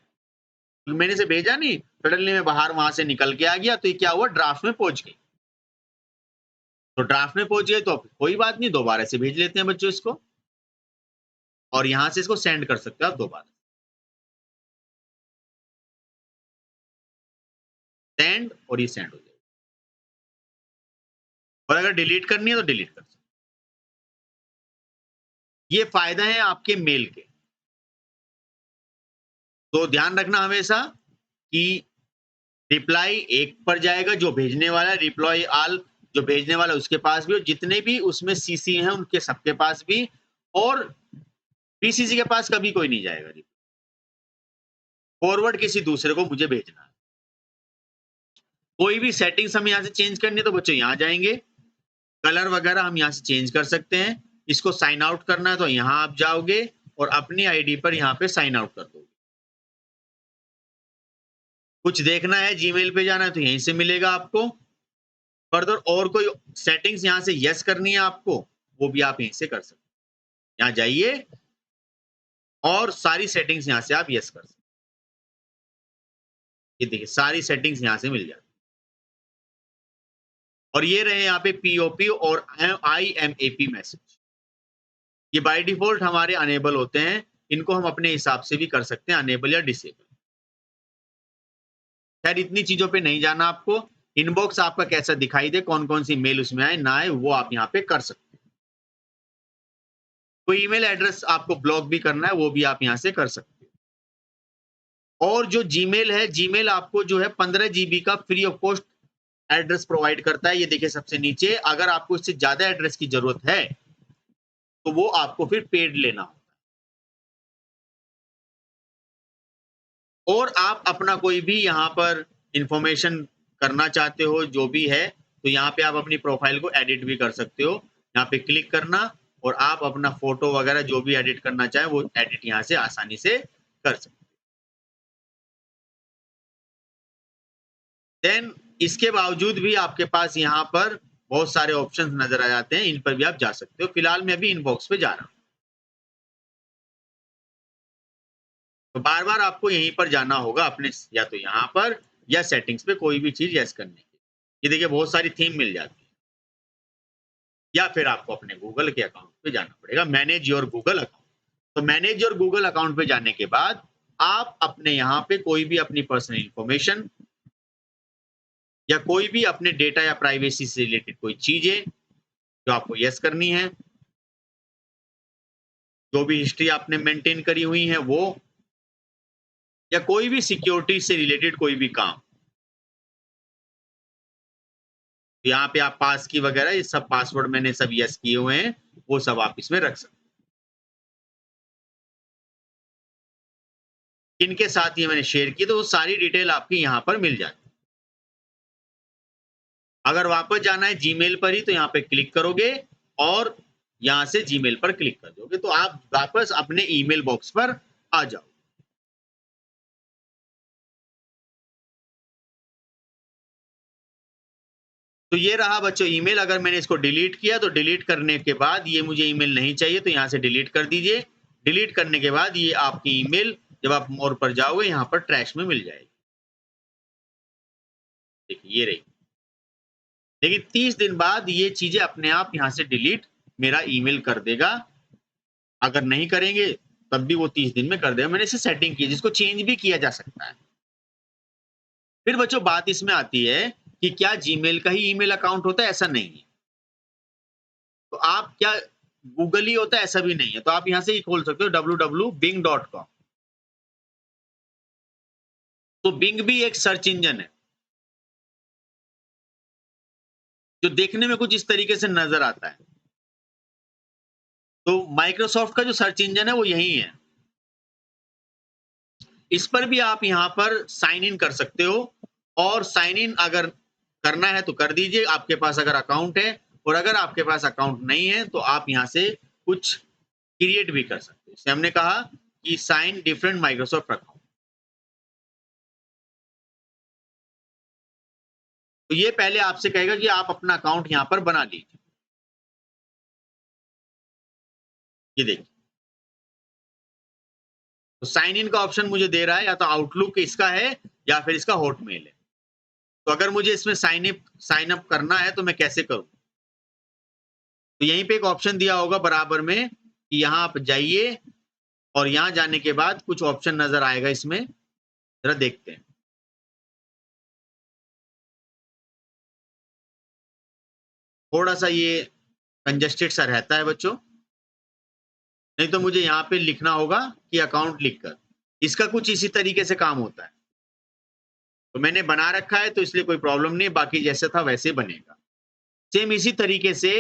मैंने इसे भेजा नहीं, सडनली मैं बाहर वहां से निकल के आ गया, तो ये क्या हुआ, ड्राफ्ट में पहुंच गई। तो ड्राफ्ट में पहुंच गए तो कोई बात नहीं, दोबारा से भेज लेते हैं बच्चों इसको, और यहां से इसको सेंड कर सकते हो आप दोबारा, सेंड, और ये सेंड हो जाएगा। और अगर डिलीट करनी है तो डिलीट कर सकते। ये फायदा है आपके मेल के। तो ध्यान रखना हमेशा कि रिप्लाई एक पर जाएगा जो भेजने वाला, रिप्लाई ऑल जो भेजने वाला उसके पास भी, और जितने भी उसमें सीसी हैं उनके सबके पास भी, और बीसीसी के पास कभी कोई नहीं जाएगा। फॉरवर्ड किसी दूसरे को मुझे भेजना है। कोई भी सेटिंग्स हम यहाँ से चेंज करनी है तो बच्चों यहाँ जाएंगे, कलर वगैरह हम यहाँ से चेंज कर सकते हैं। इसको साइन आउट करना है तो यहाँ आप जाओगे और अपनी आईडी पर यहाँ पे साइन आउट कर दोगे। कुछ देखना है, जीमेल पे जाना है तो यहीं से मिलेगा आपको। फर्दर और कोई सेटिंग्स यहाँ से यस करनी है आपको, वो भी आप यहीं से कर सकते हैं। यहाँ जाइए और सारी सेटिंग्स यहाँ से आप यस कर सकते हैं। ये देखिए सारी सेटिंग्स यहाँ से मिल जाती है। और ये रहे यहाँ पे पीओपी और IMAP मैसेज, ये बाय डिफॉल्ट हमारे अनेबल होते हैं, इनको हम अपने हिसाब से भी कर सकते हैं अनेबल या डिसेबल। खैर इतनी चीजों पे नहीं जाना आपको, इनबॉक्स आपका कैसा दिखाई दे, कौन कौन सी मेल उसमें आए ना आए, वो आप यहाँ पे कर सकते हैं। कोई ईमेल एड्रेस आपको ब्लॉक भी करना है वो भी आप यहाँ से कर सकते हैं। और जो जीमेल है, जीमेल आपको जो है 15 GB का free of cost address provide करता है। ये देखिए सबसे नीचे, अगर आपको इससे ज्यादा एड्रेस की जरूरत है तो वो आपको फिर पेड लेना होगा। और आप अपना कोई भी यहाँ पर इंफॉर्मेशन करना चाहते हो जो भी है, तो यहाँ पे आप अपनी प्रोफाइल को एडिट भी कर सकते हो। यहाँ पे क्लिक करना और आप अपना फोटो वगैरह जो भी एडिट करना चाहे वो एडिट यहाँ से आसानी से कर सकते हो। देन इसके बावजूद भी आपके पास यहाँ पर बहुत सारे ऑप्शंस नजर आ जाते हैं, इन पर भी आप जा सकते हो। फिलहाल मैं अभी इनबॉक्स पे जा रहा हूँ, तो बार बार आपको यहीं पर जाना होगा अपने, या तो यहाँ पर या सेटिंग्स पे कोई भी चीज यस करने की। ये देखिए बहुत सारी थीम मिल जाती है, या फिर आपको अपने गूगल के अकाउंट पे जाना पड़ेगा, मैनेज योर गूगल अकाउंट। तो मैनेज योर गूगल अकाउंट पे जाने के बाद आप अपने यहाँ पे कोई भी अपनी पर्सनल इंफॉर्मेशन या कोई भी अपने डेटा या प्राइवेसी से रिलेटेड कोई चीजें जो आपको यस करनी है, जो भी हिस्ट्री आपने मेंटेन करी हुई है वो, या कोई भी सिक्योरिटी से रिलेटेड कोई भी काम, यहाँ पे आप पास की वगैरह ये सब पासवर्ड मैंने सब यस किए हुए हैं, वो सब आप इसमें रख सकते हैं। इनके साथ ये मैंने शेयर की तो वो सारी डिटेल आपकी यहाँ पर मिल जाती है। अगर वापस जाना है जीमेल पर ही तो यहाँ पे क्लिक करोगे और यहां से जीमेल पर क्लिक कर दोगे तो आप वापस अपने ईमेल बॉक्स पर आ जाओ। तो ये रहा बच्चों ईमेल। अगर मैंने इसको डिलीट किया तो डिलीट करने के बाद ये मुझे ईमेल नहीं चाहिए तो यहाँ से डिलीट कर दीजिए। डिलीट करने के बाद ये आपकी ईमेल जब आप मोर पर जाओगे यहाँ पर ट्रैश में मिल जाएगी। देखिए ये रही। लेकिन 30 दिन बाद ये चीजें अपने आप यहाँ से डिलीट मेरा ईमेल कर देगा। अगर नहीं करेंगे तब भी वो 30 दिन में कर देगा। मैंने इसे सेटिंग की जिसको चेंज भी किया जा सकता है। फिर बच्चों बात इसमें आती है कि क्या जीमेल का ही ईमेल अकाउंट होता है? ऐसा नहीं है। तो आप क्या गूगल ही होता है? ऐसा भी नहीं है। तो आप यहाँ से ही खोल सकते हो www.bing.com। तो बिंग भी एक सर्च इंजन है जो देखने में कुछ इस तरीके से नजर आता है। तो माइक्रोसॉफ्ट का जो सर्च इंजन है वो यही है। इस पर भी आप यहाँ पर साइन इन कर सकते हो और साइन इन अगर करना है तो कर दीजिए आपके पास अगर अकाउंट है, और अगर आपके पास अकाउंट नहीं है तो आप यहाँ से कुछ क्रिएट भी कर सकते हो। जैसे हमने कहा कि साइन डिफरेंट माइक्रोसॉफ्ट अकाउंट। तो ये पहले आपसे कहेगा कि आप अपना अकाउंट यहाँ पर बना लीजिए। ये देखिए तो साइन इन का ऑप्शन मुझे दे रहा है, या तो आउटलुक इसका है या फिर इसका हॉटमेल है। तो अगर मुझे इसमें साइन अप करना है तो मैं कैसे करूं? तो यहीं पे एक ऑप्शन दिया होगा बराबर में कि यहाँ आप जाइए और यहाँ जाने के बाद कुछ ऑप्शन नजर आएगा इसमें, जरा देखते हैं। थोड़ा सा ये कंजेस्टेड सा रहता है बच्चों, नहीं तो मुझे यहाँ पे लिखना होगा कि अकाउंट लिखकर। इसका कुछ इसी तरीके से काम होता है। तो मैंने बना रखा है तो इसलिए कोई प्रॉब्लम नहीं, बाकी जैसे था वैसे बनेगा। सेम इसी तरीके से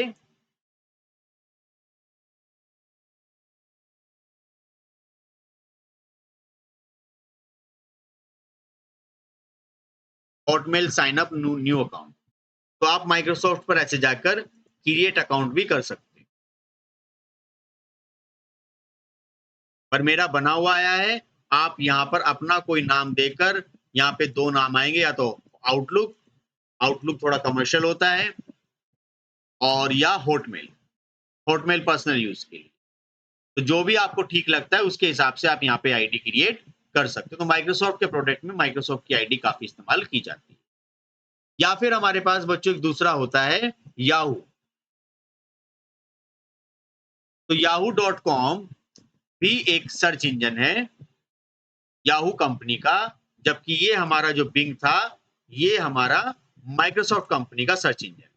Hotmail sign up new account. तो आप माइक्रोसॉफ्ट पर ऐसे जाकर क्रिएट अकाउंट भी कर सकते हैं। पर मेरा बना हुआ आया है। आप यहाँ पर अपना कोई नाम देकर, यहाँ पे दो नाम आएंगे, या तो आउटलुक, आउटलुक थोड़ा कमर्शियल होता है, और या हॉटमेल, हॉटमेल पर्सनल यूज के लिए। तो जो भी आपको ठीक लगता है उसके हिसाब से आप यहाँ पे आईडी क्रिएट कर सकते हो। तो माइक्रोसॉफ्ट के प्रोडक्ट में माइक्रोसॉफ्ट की आईडी काफी इस्तेमाल की जाती है। या फिर हमारे पास बच्चों एक दूसरा होता है याहू। तो yahoo.com भी एक सर्च इंजन है याहू कंपनी का, जबकि ये हमारा जो बिंग था ये हमारा माइक्रोसॉफ्ट कंपनी का सर्च इंजन।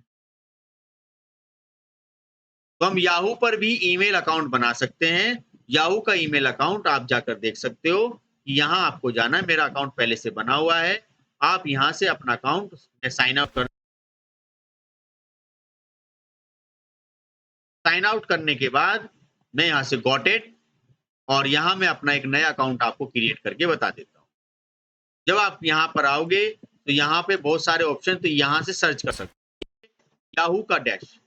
तो हम याहू पर भी ईमेल अकाउंट बना सकते हैं। याहू का ईमेल अकाउंट आप जाकर देख सकते हो कि यहाँ आपको जाना है। मेरा अकाउंट पहले से बना हुआ है। आप यहाँ से अपना अकाउंट में साइन अप कर, साइन आउट करने के बाद मैं यहाँ से गॉट इट, और यहाँ मैं अपना एक नया अकाउंट आपको क्रिएट करके बता देता हूँ। जब आप यहाँ पर आओगे तो यहाँ पे बहुत सारे ऑप्शन, तो यहाँ से सर्च कर सकते हैं याहू का डैश।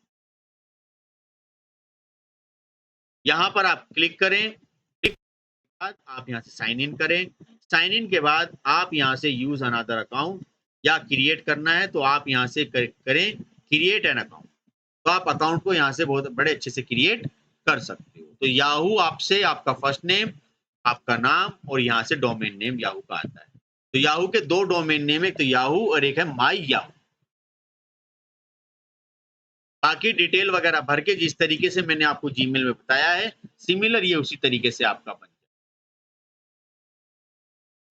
यहाँ पर आप क्लिक करें, क्लिक के बाद आप यहाँ से साइन इन करें। साइन इन के बाद आप यहाँ से यूज अनदर अकाउंट या क्रिएट करना है तो आप यहाँ से करें क्रिएट एन अकाउंट। तो आप अकाउंट को यहाँ से बहुत बड़े अच्छे से क्रिएट कर सकते हो। तो याहू आपसे आपका फर्स्ट नेम, आपका नाम, और यहाँ से डोमेन नेम याहू का आता है। तो याहू के दो डोमेन नेम, एक तो याहू और एक है माई याहू। बाकी डिटेल वगैरह भर के जिस तरीके से मैंने आपको जीमेल में बताया है, सिमिलर ये उसी तरीके से आपका बन जाए।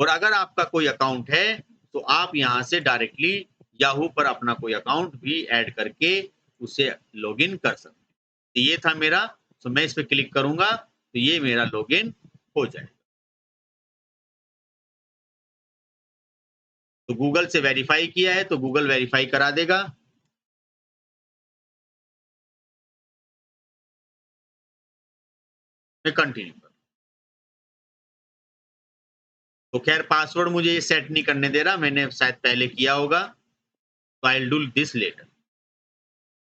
और अगर आपका कोई अकाउंट है तो आप यहाँ से डायरेक्टली याहू पर अपना कोई अकाउंट भी ऐड करके उसे लॉगिन कर सकते हैं। तो ये था मेरा, तो मैं इस पर क्लिक करूंगा तो ये मेरा लॉगिन हो जाएगा। तो गूगल से वेरीफाई किया है तो गूगल वेरीफाई करा देगा। मैं कंटिन्यू कर, तो खैर पासवर्ड मुझे ये सेट नहीं करने दे रहा, मैंने शायद पहले किया होगा। तो I will do this later.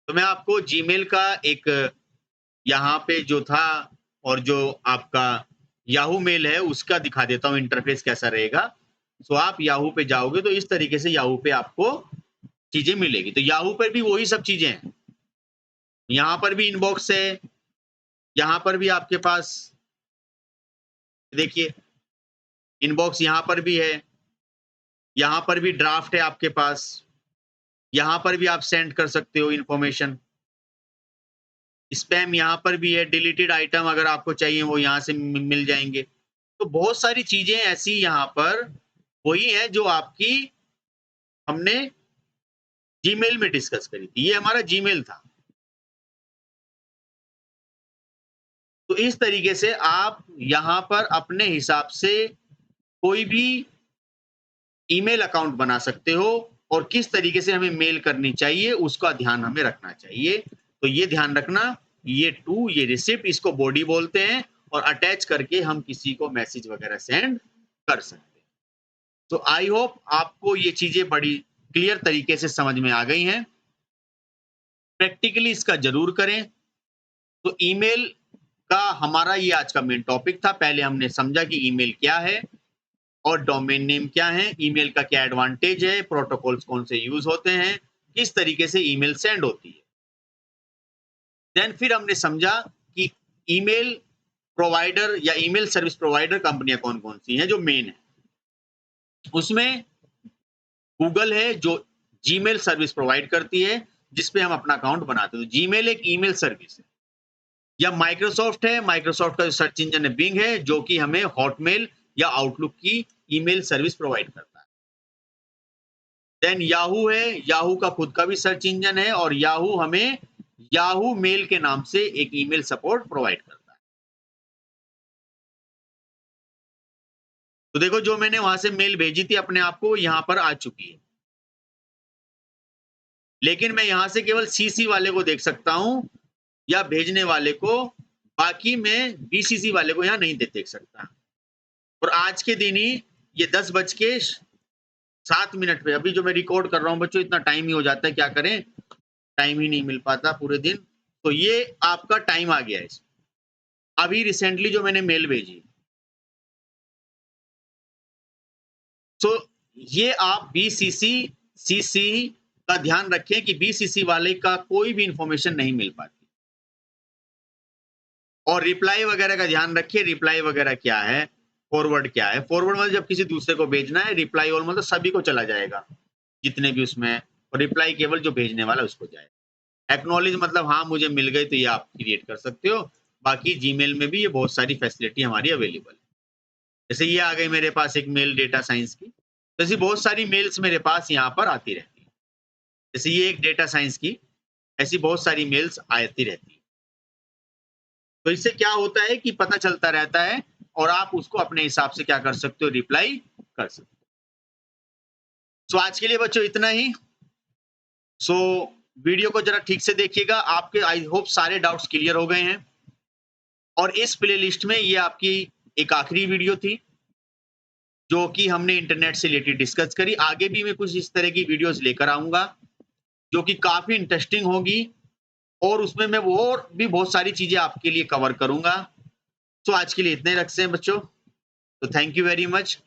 तो मैं आपको जीमेल का एक यहाँ पे जो था और जो आपका याहू मेल है उसका दिखा देता हूँ इंटरफेस कैसा रहेगा। सो आप याहू पे जाओगे तो इस तरीके से याहू पे आपको चीजें मिलेगी। तो याहू पर भी वही सब चीजें हैं। यहाँ पर भी इनबॉक्स है, यहाँ पर भी आपके पास देखिए इनबॉक्स यहाँ पर भी है, यहाँ पर भी ड्राफ्ट है आपके पास, यहाँ पर भी आप सेंड कर सकते हो इंफॉर्मेशन। स्पैम यहाँ पर भी है, डिलीटेड आइटम अगर आपको चाहिए वो यहाँ से मिल जाएंगे। तो बहुत सारी चीजें ऐसी यहाँ पर वही है जो आपकी हमने जीमेल में डिस्कस करी थी। ये हमारा जीमेल था। तो इस तरीके से आप यहाँ पर अपने हिसाब से कोई भी ईमेल अकाउंट बना सकते हो और किस तरीके से हमें मेल करनी चाहिए उसका ध्यान हमें रखना चाहिए। तो ये ध्यान रखना, ये टू, ये रिसिप्ट, इसको बॉडी बोलते हैं और अटैच करके हम किसी को मैसेज वगैरह सेंड कर सकते हैं। तो आई होप आपको ये चीजें बड़ी क्लियर तरीके से समझ में आ गई हैं। प्रैक्टिकली इसका जरूर करें। तो ईमेल का हमारा ये आज का मेन टॉपिक था। पहले हमने समझा कि ईमेल क्या है और डोमेन नेम क्या है, ईमेल का क्या एडवांटेज है, प्रोटोकॉल्स कौन से यूज होते हैं, किस तरीके से ईमेल सेंड होती है। देन फिर हमने समझा कि ईमेल प्रोवाइडर या ईमेल सर्विस प्रोवाइडर कंपनियां कौन कौन सी हैं जो मेन है। उसमें गूगल है जो जीमेल सर्विस प्रोवाइड करती है जिसपे हम अपना अकाउंट बनाते हैं। तो जीमेल एक ईमेल सर्विस है। या माइक्रोसॉफ्ट है, माइक्रोसॉफ्ट का जो सर्च इंजन है बिंग है जो कि हमें हॉटमेल या आउटलुक की ईमेल सर्विस प्रोवाइड करता है। देन याहू है, याहू का खुद का भी सर्च इंजन है और याहू हमें याहू मेल के नाम से एक ईमेल सपोर्ट प्रोवाइड करता है। तो देखो जो मैंने वहां से मेल भेजी थी अपने आप को यहाँ पर आ चुकी है, लेकिन मैं यहाँ से केवल सीसी वाले को देख सकता हूँ या भेजने वाले को, बाकी मैं बीसीसी वाले को यहाँ नहीं देख सकता। और आज के दिन ही ये 10:07 पे अभी जो मैं रिकॉर्ड कर रहा हूँ बच्चों, इतना टाइम ही हो जाता है, क्या करें, टाइम ही नहीं मिल पाता पूरे दिन। तो ये आपका टाइम आ गया है अभी रिसेंटली जो मैंने मेल भेजी। तो ये आप बीसीसी सीसी का ध्यान रखें कि बीसीसी वाले का कोई भी इंफॉर्मेशन नहीं मिल पाती। और रिप्लाई वगैरह का ध्यान रखिए, रिप्लाई वगैरह क्या है, फॉरवर्ड क्या है। फॉरवर्ड मतलब जब किसी दूसरे को भेजना है, रिप्लाई और मतलब सभी को चला जाएगा जितने भी उसमें, और रिप्लाई केवल जो भेजने वाला उसको जाएगा। एक्नॉलेज मतलब हाँ मुझे मिल गई, तो ये आप क्रिएट कर सकते हो। बाकी जीमेल में भी ये बहुत सारी फैसिलिटी हमारी अवेलेबल है। जैसे ये आ गई मेरे पास एक मेल डेटा साइंस की, तो ऐसी बहुत सारी मेल्स मेरे पास यहाँ पर आती रहती है। जैसे ये एक डेटा साइंस की, ऐसी बहुत सारी मेल्स आती रहती है। तो इससे क्या होता है कि पता चलता रहता है और आप उसको अपने हिसाब से क्या कर सकते हो, रिप्लाई कर सकते हो। सो आज के लिए बच्चों इतना ही। सो वीडियो को जरा ठीक से देखिएगा, आपके आई होप सारे डाउट्स क्लियर हो गए हैं। और इस प्लेलिस्ट में ये आपकी एक आखिरी वीडियो थी जो कि हमने इंटरनेट से रिलेटेड डिस्कस करी। आगे भी मैं कुछ इस तरह की वीडियोस लेकर आऊंगा जो कि काफी इंटरेस्टिंग होगी और उसमें मैं और भी बहुत सारी चीजें आपके लिए कवर करूंगा। तो आज के लिए इतने रखते हैं बच्चों। तो thank you very much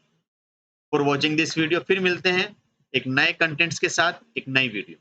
for watching this video. फिर मिलते हैं एक नए कंटेंट्स के साथ एक नई वीडियो।